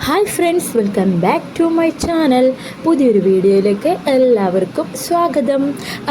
Hi friends, welcome back to my channel. പുതിയൊരു വീഡിയോയിലേക്ക് എല്ലാവർക്കും സ്വാഗതം.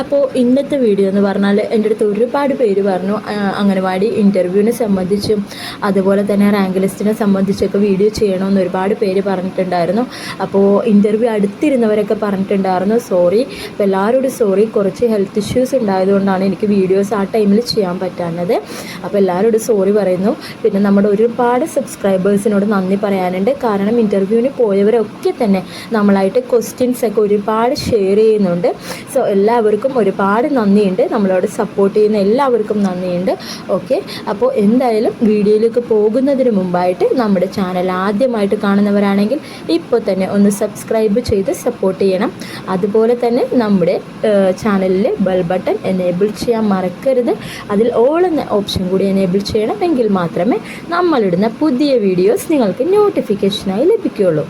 അപ്പോൾ ഇന്നത്തെ വീഡിയോ എന്ന് പറഞ്ഞാൽ എൻ്റെ അടുത്ത് ഒരുപാട് പേര് പറഞ്ഞു അംഗനവാടി ഇൻ്റർവ്യൂവിനെ സംബന്ധിച്ചും അതുപോലെ തന്നെ റാങ്ക് ലിസ്റ്റിനെ സംബന്ധിച്ചൊക്കെ വീഡിയോ ചെയ്യണമെന്ന് ഒരുപാട് പേര് പറഞ്ഞിട്ടുണ്ടായിരുന്നു. അപ്പോൾ ഇൻ്റർവ്യൂ അടുത്തിരുന്നവരൊക്കെ പറഞ്ഞിട്ടുണ്ടായിരുന്നു. സോറി, അപ്പോൾ എല്ലാവരോടും സോറി. കുറച്ച് ഹെൽത്ത് ഇഷ്യൂസ് ഉണ്ടായതുകൊണ്ടാണ് എനിക്ക് വീഡിയോസ് ആ ടൈമിൽ ചെയ്യാൻ പറ്റാഞ്ഞത്. അപ്പോൾ എല്ലാവരോടും സോറി പറയുന്നു. പിന്നെ നമ്മുടെ ഒരുപാട് സബ്സ്ക്രൈബേഴ്സിനോട് നന്ദി പറയാനുണ്ട്. കാരണം ഇൻ്റർവ്യൂവിന് പോയവരൊക്കെ തന്നെ നമ്മളായിട്ട് ക്വസ്റ്റ്യൻസൊക്കെ ഒരുപാട് ഷെയർ ചെയ്യുന്നുണ്ട്. സോ എല്ലാവർക്കും ഒരുപാട് നന്ദിയുണ്ട്. നമ്മളോട് സപ്പോർട്ട് ചെയ്യുന്ന എല്ലാവർക്കും നന്ദിയുണ്ട്. ഓക്കെ, അപ്പോൾ എന്തായാലും വീഡിയോയിലേക്ക് പോകുന്നതിന് മുമ്പായിട്ട് നമ്മുടെ ചാനൽ ആദ്യമായിട്ട് കാണുന്നവരാണെങ്കിൽ ഇപ്പോൾ തന്നെ ഒന്ന് സബ്സ്ക്രൈബ് ചെയ്ത് സപ്പോർട്ട് ചെയ്യണം. അതുപോലെ തന്നെ നമ്മുടെ ചാനലിൽ ബെൽ ബട്ടൺ എനേബിൾ ചെയ്യാൻ മറക്കരുത്. അതിൽ ഓൾ എന്ന ഓപ്ഷൻ കൂടി എനേബിൾ ചെയ്യണം. എങ്കിൽ മാത്രമേ നമ്മളിടുന്ന പുതിയ വീഡിയോസ് നിങ്ങൾക്ക് നോട്ടിഫിക്കേഷനായി ലഭിക്കുകയുള്ളൂ.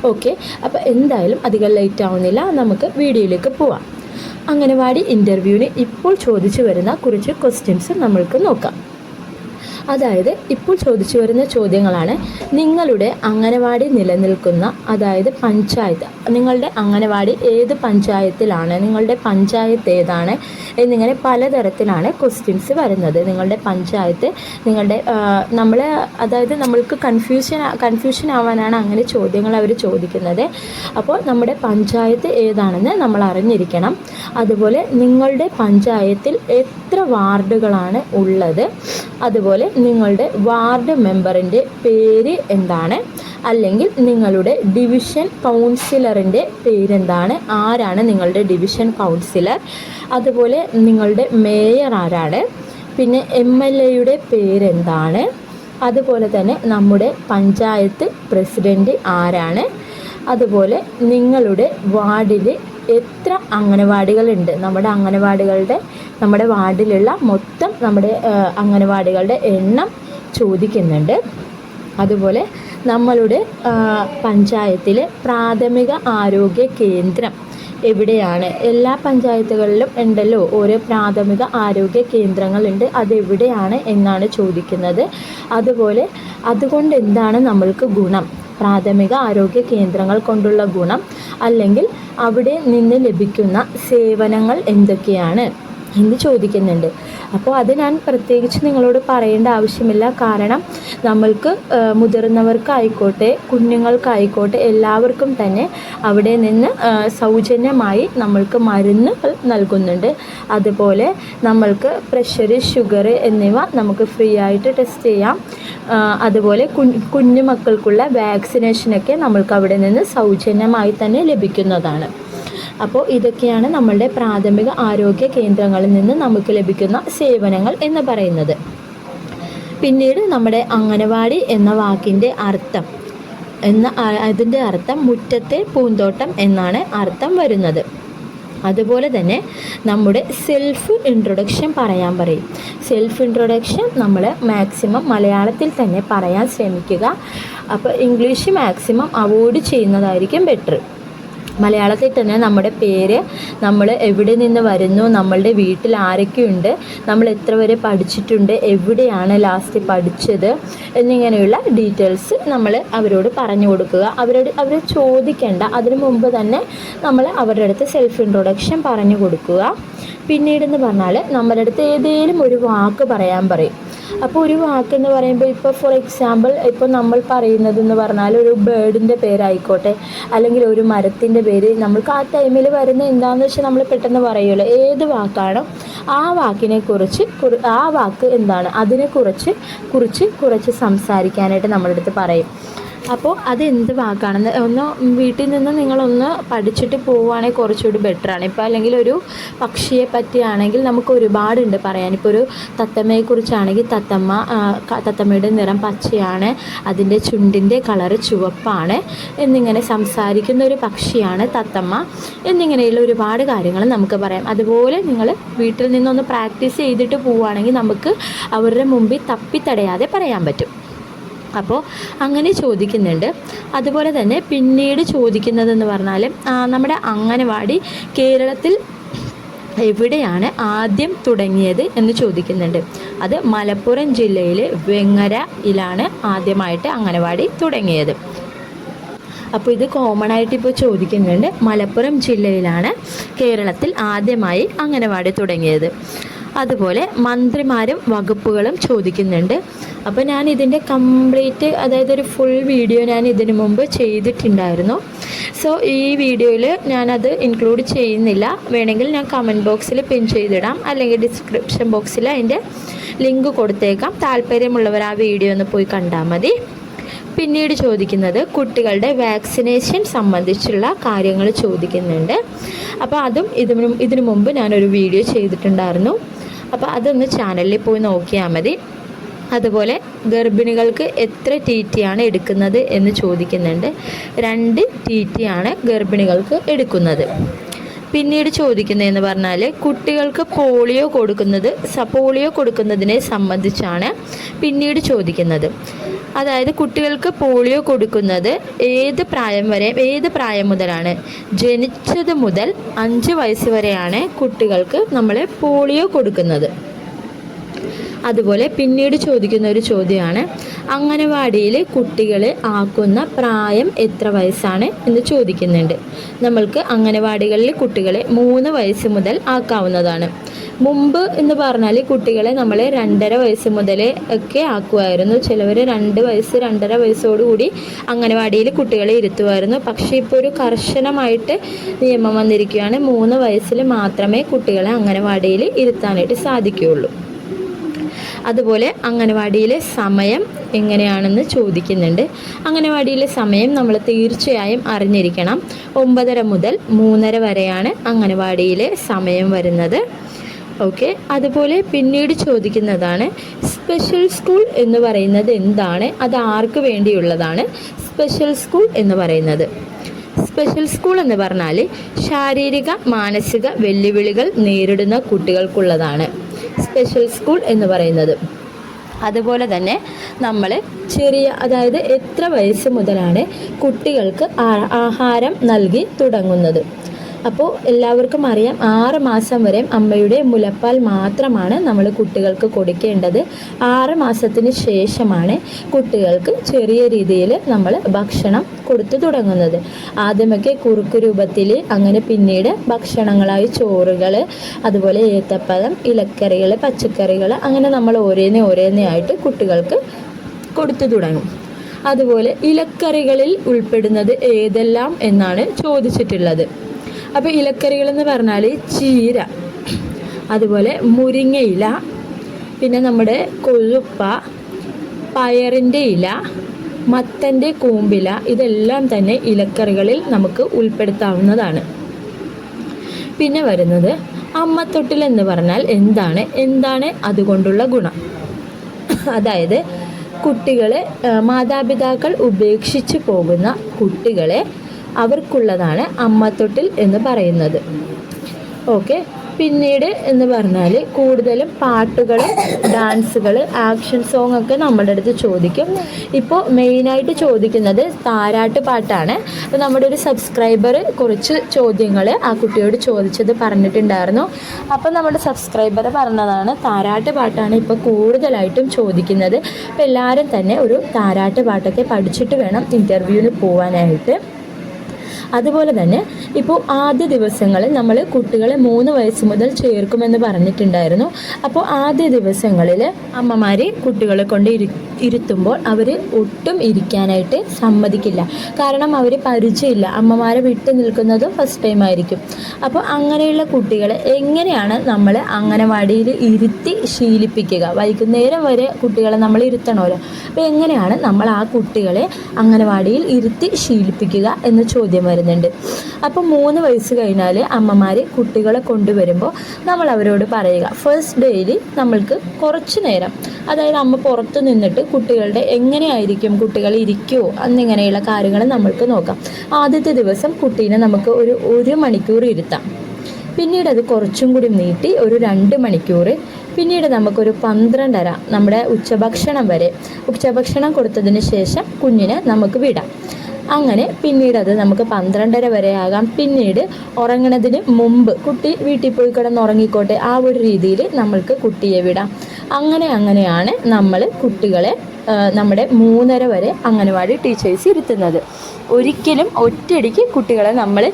ഓക്കെ, അപ്പോൾ എന്തായാലും അധികം ലേറ്റ് ആവുന്നില്ല, നമുക്ക് വീഡിയോയിലേക്ക് പോവാം. അംഗനവാടി ഇൻ്റർവ്യൂവിന് ഇപ്പോൾ ചോദിച്ചു വരുന്ന കുറച്ച് ക്വസ്റ്റ്യൻസ് നമ്മൾക്ക് നോക്കാം. അതായത് ഇപ്പോൾ ചോദിച്ചു വരുന്ന ചോദ്യങ്ങളാണ്: നിങ്ങളുടെ അംഗനവാടി നിലനിൽക്കുന്ന, അതായത് പഞ്ചായത്ത്, നിങ്ങളുടെ അംഗനവാടി ഏത് പഞ്ചായത്തിലാണ്, നിങ്ങളുടെ പഞ്ചായത്ത് ഏതാണ് എന്നിങ്ങനെ പലതരത്തിലാണ് ക്വസ്റ്റ്യൻസ് വരുന്നത്. നിങ്ങളുടെ പഞ്ചായത്ത്, നിങ്ങളുടെ അതായത് നമ്മൾക്ക് കൺഫ്യൂഷൻ ആവാനാണ് അങ്ങനെ ചോദ്യങ്ങൾ അവർ ചോദിക്കുന്നത്. അപ്പോൾ നമ്മുടെ പഞ്ചായത്ത് ഏതാണെന്ന് നമ്മൾ അറിഞ്ഞിരിക്കണം. അതുപോലെ നിങ്ങളുടെ പഞ്ചായത്തിൽ എത്ര വാർഡുകളാണ് ഉള്ളത്, അതുപോലെ നിങ്ങളുടെ വാർഡ് മെമ്പറിൻ്റെ പേര് എന്താണ്, അല്ലെങ്കിൽ നിങ്ങളുടെ ഡിവിഷൻ കൗൺസിലറിൻ്റെ പേരെന്താണ്, ആരാണ് നിങ്ങളുടെ ഡിവിഷൻ കൗൺസിലർ, അതുപോലെ നിങ്ങളുടെ മേയർ ആരാണ്, പിന്നെ MLA പേരെന്താണ്, അതുപോലെ തന്നെ നമ്മുടെ പഞ്ചായത്ത് പ്രസിഡൻറ്റ് ആരാണ്, അതുപോലെ നിങ്ങളുടെ വാർഡിൽ എത്ര അംഗനവാടികളുണ്ട്, നമ്മുടെ വാർഡിലുള്ള മൊത്തം നമ്മുടെ അംഗനവാടികളുടെ എണ്ണം ചോദിക്കുന്നുണ്ട്. അതുപോലെ നമ്മളുടെ പഞ്ചായത്തിലെ പ്രാഥമിക ആരോഗ്യ കേന്ദ്രം എവിടെയാണ്. എല്ലാ പഞ്ചായത്തുകളിലും ഉണ്ടല്ലോ ഓരോ പ്രാഥമിക ആരോഗ്യ കേന്ദ്രങ്ങളുണ്ട്, അതെവിടെയാണ് എന്നാണ് ചോദിക്കുന്നത്. അതുപോലെ അതുകൊണ്ട് എന്താണ് നമ്മൾക്ക് ഗുണം, പ്രാഥമിക ആരോഗ്യ കേന്ദ്രങ്ങൾ കൊണ്ടുള്ള ഗുണം, അല്ലെങ്കിൽ അവിടെ നിന്ന് ലഭിക്കുന്ന സേവനങ്ങൾ എന്തൊക്കെയാണ് എന്ന് ചോദിക്കുന്നുണ്ട്. അപ്പോൾ അത് ഞാൻ പ്രത്യേകിച്ച് നിങ്ങളോട് പറയേണ്ട ആവശ്യമില്ല. കാരണം നമ്മൾക്ക് മുതിർന്നവർക്കായിക്കോട്ടെ കുഞ്ഞുങ്ങൾക്കായിക്കോട്ടെ എല്ലാവർക്കും തന്നെ അവിടെ നിന്ന് സൗജന്യമായി നമ്മൾക്ക് മരുന്നുകൾ നൽകുന്നുണ്ട്. അതുപോലെ നമ്മൾക്ക് പ്രഷർ, ഷുഗർ എന്നിവ നമുക്ക് ഫ്രീ ആയിട്ട് ടെസ്റ്റ് ചെയ്യാം. അതുപോലെ കുഞ്ഞു മക്കൾക്കുള്ള വാക്സിനേഷനൊക്കെ നമ്മൾക്ക് അവിടെ നിന്ന് സൗജന്യമായി തന്നെ ലഭിക്കുന്നതാണ്. അപ്പോൾ ഇതൊക്കെയാണ് നമ്മളുടെ പ്രാഥമിക ആരോഗ്യ കേന്ദ്രങ്ങളിൽ നിന്ന് നമുക്ക് ലഭിക്കുന്ന സേവനങ്ങൾ എന്ന് പറയുന്നത്. പിന്നീട് നമ്മുടെ അംഗനവാടി എന്ന വാക്കിൻ്റെ അർത്ഥം അതിൻ്റെ അർത്ഥം മുറ്റത്തെ പൂന്തോട്ടം എന്നാണ് അർത്ഥം വരുന്നത്. അതുപോലെ തന്നെ നമ്മുടെ സെൽഫ് ഇൻട്രൊഡക്ഷൻ പറയാൻ പറയും. സെൽഫ് ഇൻട്രൊഡക്ഷൻ നമ്മൾ മാക്സിമം മലയാളത്തിൽ തന്നെ പറയാൻ ശ്രമിക്കുക. അപ്പോൾ ഇംഗ്ലീഷ് മാക്സിമം അവോയ്ഡ് ചെയ്യുന്നതായിരിക്കും ബെറ്റർ. മലയാളത്തിൽ തന്നെ നമ്മുടെ പേര്, നമ്മൾ എവിടെ നിന്ന് വരുന്നു, നമ്മളുടെ വീട്ടിൽ ആരൊക്കെയുണ്ട്, നമ്മൾ എത്ര വരെ പഠിച്ചിട്ടുണ്ട്, എവിടെയാണ് ലാസ്റ്റ് പഠിച്ചത് എന്നിങ്ങനെയുള്ള ഡീറ്റെയിൽസ് നമ്മൾ അവരോട് പറഞ്ഞു കൊടുക്കുക. അവർ ചോദിക്കേണ്ട അതിനു മുമ്പ് തന്നെ നമ്മൾ അവരുടെ അടുത്ത് സെൽഫ് ഇൻട്രൊഡക്ഷൻ പറഞ്ഞു കൊടുക്കുക. പിന്നീടെന്ന് പറഞ്ഞാൽ നമ്മുടെ അടുത്ത് ഏതെങ്കിലും ഒരു വാക്ക് പറയാൻ പറയും. അപ്പോൾ ഒരു വാക്കെന്ന് പറയുമ്പോൾ ഇപ്പോൾ ഫോർ എക്സാമ്പിൾ ഇപ്പോൾ നമ്മൾ പറയുന്നതെന്ന് പറഞ്ഞാൽ ഒരു ബേർഡിൻ്റെ പേരായിക്കോട്ടെ, അല്ലെങ്കിൽ ഒരു മരത്തിൻ്റെ പേര്, നമ്മൾക്ക് ആ ടൈമിൽ വരുന്ന എന്താണെന്ന് വെച്ചാൽ നമ്മൾ പെട്ടെന്ന് പറയുമല്ലോ. ഏത് വാക്കാണോ ആ വാക്കിനെക്കുറിച്ച് ആ വാക്ക് എന്താണ് അതിനെക്കുറിച്ച് സംസാരിക്കാനായിട്ട് നമ്മുടെ അടുത്ത് പറയും. അപ്പോൾ അത് എന്ത് വാക്കാണെന്ന് ഒന്ന് വീട്ടിൽ നിന്ന് നിങ്ങളൊന്ന് പഠിച്ചിട്ട് പോവുകയാണെങ്കിൽ കുറച്ചുകൂടി ബെറ്ററാണ്. ഇപ്പോൾ അല്ലെങ്കിൽ ഒരു പക്ഷിയെ പറ്റിയാണെങ്കിൽ നമുക്ക് ഒരുപാടുണ്ട് പറയാൻ. ഇപ്പോൾ ഒരു തത്തമ്മയെക്കുറിച്ചാണെങ്കിൽ തത്തമ്മയുടെ നിറം പച്ചയാണ്, അതിൻ്റെ ചുണ്ടിൻ്റെ കളറ് ചുവപ്പാണ് എന്നിങ്ങനെ സംസാരിക്കുന്ന ഒരു പക്ഷിയാണ് തത്തമ്മ എന്നിങ്ങനെയുള്ള ഒരുപാട് കാര്യങ്ങൾ നമുക്ക് പറയാം. അതുപോലെ നിങ്ങൾ വീട്ടിൽ നിന്നൊന്ന് പ്രാക്ടീസ് ചെയ്തിട്ട് പോവുകയാണെങ്കിൽ നമുക്ക് അവരുടെ മുമ്പിൽ തപ്പിത്തടയാതെ പറയാൻ പറ്റും. അപ്പോൾ അങ്ങനെ ചോദിക്കുന്നുണ്ട്. അതുപോലെ തന്നെ പിന്നീട് ചോദിക്കുന്നതെന്ന് പറഞ്ഞാൽ നമ്മുടെ അംഗനവാടി കേരളത്തിൽ എവിടെയാണ് ആദ്യം തുടങ്ങിയത് എന്ന് ചോദിക്കുന്നുണ്ട്. അത് മലപ്പുറം ജില്ലയിലെ വെങ്ങരയിലാണ് ആദ്യമായിട്ട് അംഗനവാടി തുടങ്ങിയത്. അപ്പോൾ ഇത് കോമൺ ആയിട്ട് ഇപ്പോൾ ചോദിക്കുന്നുണ്ട്. മലപ്പുറം ജില്ലയിലാണ് കേരളത്തിൽ ആദ്യമായി അംഗനവാടി തുടങ്ങിയത്. അതുപോലെ മന്ത്രിമാരും വകുപ്പുകളും ചോദിക്കുന്നുണ്ട്. അപ്പോൾ ഞാൻ ഇതിൻ്റെ കംപ്ലീറ്റ്, അതായത് ഒരു ഫുൾ വീഡിയോ ഞാൻ ഇതിനു മുമ്പ് ചെയ്തിട്ടുണ്ടായിരുന്നു. സോ ഈ വീഡിയോയിൽ ഞാനത് ഇൻക്ലൂഡ് ചെയ്യുന്നില്ല. വേണമെങ്കിൽ ഞാൻ കമൻറ്റ് ബോക്സിൽ പിൻ ചെയ്തിടാം, അല്ലെങ്കിൽ ഡിസ്ക്രിപ്ഷൻ ബോക്സിൽ അതിൻ്റെ ലിങ്ക് കൊടുത്തേക്കാം. താല്പര്യമുള്ളവർ ആ വീഡിയോ ഒന്ന് പോയി കണ്ടാൽ മതി. പിന്നീട് ചോദിക്കുന്നത് കുട്ടികളുടെ വാക്സിനേഷൻ സംബന്ധിച്ചുള്ള കാര്യങ്ങൾ ചോദിക്കുന്നുണ്ട്. അപ്പോൾ അതും ഇതിനു മുമ്പ് ഞാനൊരു വീഡിയോ ചെയ്തിട്ടുണ്ടായിരുന്നു. അപ്പോൾ അതൊന്ന് ചാനലിൽ പോയി നോക്കിയാൽ മതി. അതുപോലെ ഗർഭിണികൾക്ക് എത്ര TT ആണ് എടുക്കുന്നത് എന്ന് ചോദിക്കുന്നുണ്ട്. 2 TT ആണ് ഗർഭിണികൾക്ക് എടുക്കുന്നത്. പിന്നീട് ചോദിക്കുന്നതെന്ന് പറഞ്ഞാൽ കുട്ടികൾക്ക് പോളിയോ കൊടുക്കുന്നതിനെ സംബന്ധിച്ചാണ് പിന്നീട് ചോദിക്കുന്നത്. അതായത് കുട്ടികൾക്ക് പോളിയോ കൊടുക്കുന്നത് ഏത് പ്രായം മുതലാണ്? ജനിച്ചത് മുതൽ 5 വയസ്സ് വരെയാണ് കുട്ടികൾക്ക് നമ്മൾ പോളിയോ കൊടുക്കുന്നത്. അതുപോലെ പിന്നീട് ചോദിക്കുന്ന ഒരു ചോദ്യമാണ്, അംഗനവാടിയിൽ കുട്ടികളെ ആക്കുന്ന പ്രായം എത്ര വയസ്സാണ് എന്ന് ചോദിക്കുന്നുണ്ട്. നമ്മൾക്ക് അംഗനവാടികളിൽ കുട്ടികളെ 3 വയസ്സ് മുതൽ ആക്കാവുന്നതാണ്. മുമ്പ് എന്ന് പറഞ്ഞാൽ കുട്ടികളെ നമ്മൾ 2.5 വയസ്സ് മുതലേ ഒക്കെ ആക്കുമായിരുന്നു. ചിലവർ 2 വയസ്സ് 2.5 വയസ്സോടുകൂടി അംഗനവാടിയിൽ കുട്ടികളെ ഇരുത്തുമായിരുന്നു. പക്ഷേ ഇപ്പോൾ ഒരു കർശനമായിട്ട് നിയമം വന്നിരിക്കുകയാണ്. 3 വയസ്സിൽ മാത്രമേ കുട്ടികളെ അംഗനവാടിയിൽ ഇരുത്താനായിട്ട് സാധിക്കുകയുള്ളൂ. അതുപോലെ അംഗനവാടിയിലെ സമയം എങ്ങനെയാണെന്ന് ചോദിക്കുന്നുണ്ട്. അംഗനവാടിയിലെ സമയം നമ്മൾ തീർച്ചയായും അറിഞ്ഞിരിക്കണം. 9:30 മുതൽ 3:30 വരെയാണ് അംഗനവാടിയിലെ സമയം വരുന്നത്. ഓക്കെ. അതുപോലെ പിന്നീട് ചോദിക്കുന്നതാണ്, സ്പെഷ്യൽ സ്കൂൾ എന്ന് പറയുന്നത് എന്താണ്? അത് ആർക്ക് വേണ്ടിയുള്ളതാണ് സ്പെഷ്യൽ സ്കൂൾ എന്ന് പറയുന്നത്? സ്പെഷ്യൽ സ്കൂൾ എന്ന് പറഞ്ഞാൽ ശാരീരിക മാനസിക വെല്ലുവിളികൾ നേരിടുന്ന കുട്ടികൾക്കുള്ളതാണ് സ്പെഷ്യൽ സ്കൂൾ എന്ന് പറയുന്നത്. അതുപോലെ തന്നെ നമ്മൾ അതായത് എത്ര വയസ്സ് മുതലാണ് കുട്ടികൾക്ക് ആഹാരം നൽകി തുടങ്ങുന്നത്? അപ്പോൾ എല്ലാവർക്കും അറിയാം, 6 മാസം വരെ അമ്മയുടെ മുലപ്പാൽ മാത്രമാണ് നമ്മൾ കുട്ടികൾക്ക് കൊടുക്കേണ്ടത്. 6 മാസത്തിന് ശേഷമാണ് കുട്ടികൾക്ക് ചെറിയ രീതിയിൽ നമ്മൾ ഭക്ഷണം കൊടുത്തു തുടങ്ങുന്നത്. ആദ്യമൊക്കെ കുറുക്ക് രൂപത്തിൽ, അങ്ങനെ പിന്നീട് ഭക്ഷണങ്ങളായി ചോറുകൾ, അതുപോലെ ഏത്തപ്പഴം, ഇലക്കറികൾ, പച്ചക്കറികൾ, അങ്ങനെ നമ്മൾ ഓരോന്നേ കുട്ടികൾക്ക് കൊടുത്തു തുടങ്ങും. അതുപോലെ ഇലക്കറികളിൽ ഉൾപ്പെടുന്നത് ഏതെല്ലാം എന്നാണ് ചോദിച്ചിട്ടുള്ളത്. അപ്പോൾ ഇലക്കറികളെന്ന് പറഞ്ഞാൽ ചീര, അതുപോലെ മുരിങ്ങയില, പിന്നെ നമ്മുടെ കൊഴുപ്പ, പയറിൻ്റെ ഇല, മത്തൻ്റെ കൂമ്പില, ഇതെല്ലാം തന്നെ ഇലക്കറികളിൽ നമുക്ക് ഉൾപ്പെടുത്താവുന്നതാണ്. പിന്നെ വരുന്നത് അമ്മത്തൊട്ടിൽ എന്ന് പറഞ്ഞാൽ എന്താണ് അതുകൊണ്ടുള്ള ഗുണം? അതായത് മാതാപിതാക്കൾ ഉപേക്ഷിച്ച് പോകുന്ന കുട്ടികളെ അവർക്കുള്ളതാണ് അമ്മത്തൊട്ടിൽ എന്ന് പറയുന്നത്. ഓക്കെ. പിന്നീട് എന്ന് പറഞ്ഞാൽ കൂടുതലും പാട്ടുകൾ, ഡാൻസുകൾ, ആക്ഷൻ സോങ് ഒക്കെ നമ്മുടെ അടുത്ത് ചോദിക്കും. ഇപ്പോൾ മെയിനായിട്ട് ചോദിക്കുന്നത് താരാട്ട് പാട്ടാണ്. അപ്പോൾ നമ്മുടെ ഒരു സബ്സ്ക്രൈബർ കുറച്ച് ചോദ്യങ്ങൾ ആ കുട്ടിയോട് ചോദിച്ചത് പറഞ്ഞിട്ടുണ്ടായിരുന്നു. അപ്പോൾ നമ്മുടെ സബ്സ്ക്രൈബർ പറഞ്ഞതാണ് താരാട്ട് പാട്ടാണ് ഇപ്പോൾ കൂടുതലായിട്ടും ചോദിക്കുന്നത്. അപ്പോൾ എല്ലാവരും തന്നെ ഒരു താരാട്ട് പാട്ടൊക്കെ പഠിച്ചിട്ട് വേണം ഇൻ്റർവ്യൂവിന് പോകാനായിട്ട്. അതുപോലെ തന്നെ ഇപ്പോൾ ആദ്യ ദിവസങ്ങളിൽ നമ്മൾ കുട്ടികളെ 3 വയസ്സ് മുതൽ ചേർക്കുമെന്ന് പറഞ്ഞിട്ടുണ്ടായിരുന്നു. അപ്പോൾ ആദ്യ ദിവസങ്ങളിൽ അമ്മമാർ കുട്ടികളെ കൊണ്ട് ഇരുത്തുമ്പോൾ അവർ ഒട്ടും ഇരിക്കാനായിട്ട് സമ്മതിക്കില്ല. കാരണം അവർ പരിചയമില്ല, അമ്മമാരെ വിട്ടു നിൽക്കുന്നതും ഫസ്റ്റ് ടൈം ആയിരിക്കും. അപ്പോൾ അങ്ങനെയുള്ള കുട്ടികളെ എങ്ങനെയാണ് നമ്മൾ അംഗനവാടിയിൽ ഇരുത്തി ശീലിപ്പിക്കുക? വൈകുന്നേരം വരെ കുട്ടികളെ നമ്മൾ ഇരുത്തണമല്ലോ. അപ്പോൾ എങ്ങനെയാണ് നമ്മൾ ആ കുട്ടികളെ അംഗനവാടിയിൽ ഇരുത്തി ശീലിപ്പിക്കുക എന്ന ചോദ്യം വരുന്നുണ്ട്. അപ്പോൾ 3 വയസ്സ് കഴിഞ്ഞാൽ അമ്മമാർ കുട്ടികളെ കൊണ്ടുവരുമ്പോൾ നമ്മൾ അവരോട് പറയുക, ഫസ്റ്റ് ഡേയിൽ നമ്മൾക്ക് കുറച്ച് നേരം, അതായത് അമ്മ പുറത്ത് നിന്നിട്ട് കുട്ടികളുടെ എങ്ങനെയായിരിക്കും, കുട്ടികൾ ഇരിക്കുമോ എന്നിങ്ങനെയുള്ള കാര്യങ്ങൾ നമ്മൾക്ക് നോക്കാം. ആദ്യത്തെ ദിവസം കുട്ടീനെ നമുക്ക് ഒരു 1 മണിക്കൂർ ഇരുത്താം. പിന്നീട് അത് കുറച്ചും കൂടി നീട്ടി ഒരു 2 മണിക്കൂർ, പിന്നീട് നമുക്കൊരു 12:30 നമ്മുടെ ഉച്ചഭക്ഷണം കൊടുത്തതിന് ശേഷം കുഞ്ഞിനെ നമുക്ക് വിടാം. അങ്ങനെ പിന്നീട് അത് നമുക്ക് 12:30 വരെ ആകാം. പിന്നീട് ഉറങ്ങുന്നതിന് മുമ്പ് കുട്ടി വീട്ടിൽ പോയി കിടന്നുറങ്ങിക്കോട്ടെ, ആ ഒരു രീതിയിൽ നമ്മൾക്ക് കുട്ടിയെ വിടാം. അങ്ങനെയാണ് നമ്മൾ കുട്ടികളെ നമ്മുടെ 3:30 വരെ അംഗനവാടി ടീച്ചേഴ്സ് ഇരുത്തുന്നത്. ഒരിക്കലും ഒറ്റയടിക്ക് കുട്ടികളെ നമ്മൾ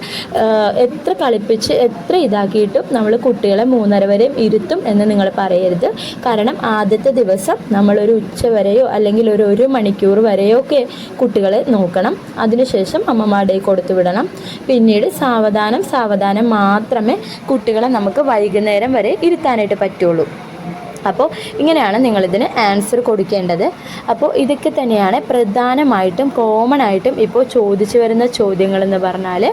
എത്ര കളിപ്പിച്ച് എത്ര ഇതാക്കിയിട്ടും നമ്മൾ കുട്ടികളെ 3:30 വരെയും ഇരുത്തും എന്ന് നിങ്ങൾ പറയരുത്. കാരണം ആദ്യത്തെ ദിവസം നമ്മളൊരു ഉച്ച വരെയോ അല്ലെങ്കിൽ ഒരു മണിക്കൂർ വരെയോ ഒക്കെ കുട്ടികളെ നോക്കണം. അതിനുശേഷം അമ്മമാരുടെ കൊടുത്തു വിടണം. പിന്നീട് സാവധാനം മാത്രമേ കുട്ടികളെ നമുക്ക് വൈകുന്നേരം വരെ ഇരുത്താനായിട്ട് പറ്റുള്ളൂ. അപ്പോൾ ഇങ്ങനെയാണ് നിങ്ങളിതിന് ആൻസർ കൊടുക്കേണ്ടത്. അപ്പോൾ ഇതൊക്കെ തന്നെയാണ് പ്രധാനമായിട്ടും കോമൺ ആയിട്ടും ഇപ്പോൾ ചോദിച്ചു വരുന്ന ചോദ്യങ്ങളെന്ന് പറഞ്ഞാൽ.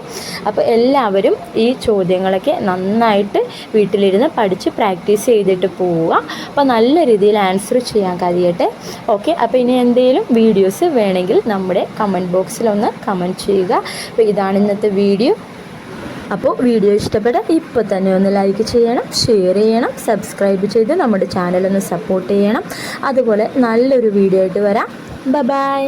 അപ്പോൾ എല്ലാവരും ഈ ചോദ്യങ്ങളൊക്കെ നന്നായിട്ട് വീട്ടിലിരുന്ന് പഠിച്ച് പ്രാക്ടീസ് ചെയ്തിട്ട് പോവുക. അപ്പോൾ നല്ല രീതിയിൽ ആൻസർ ചെയ്യാൻ കഴിയട്ടെ. ഓക്കെ, അപ്പോൾ ഇനി എന്തെങ്കിലും വീഡിയോസ് വേണമെങ്കിൽ നമ്മുടെ കമൻറ്റ് ബോക്സിലൊന്ന് കമൻറ്റ് ചെയ്യുക. അപ്പോൾ ഇതാണ് ഇന്നത്തെ വീഡിയോ. അപ്പോൾ വീഡിയോ ഇഷ്ടപ്പെട്ടാൽ ഇപ്പോൾ തന്നെ ഒന്ന് ലൈക്ക് ചെയ്യണം, ഷെയർ ചെയ്യണം, സബ്സ്ക്രൈബ് ചെയ്ത് നമ്മുടെ ചാനലൊന്ന് സപ്പോർട്ട് ചെയ്യണം. അതുപോലെ നല്ലൊരു വീഡിയോ ആയിട്ട് വരാം. ബൈ.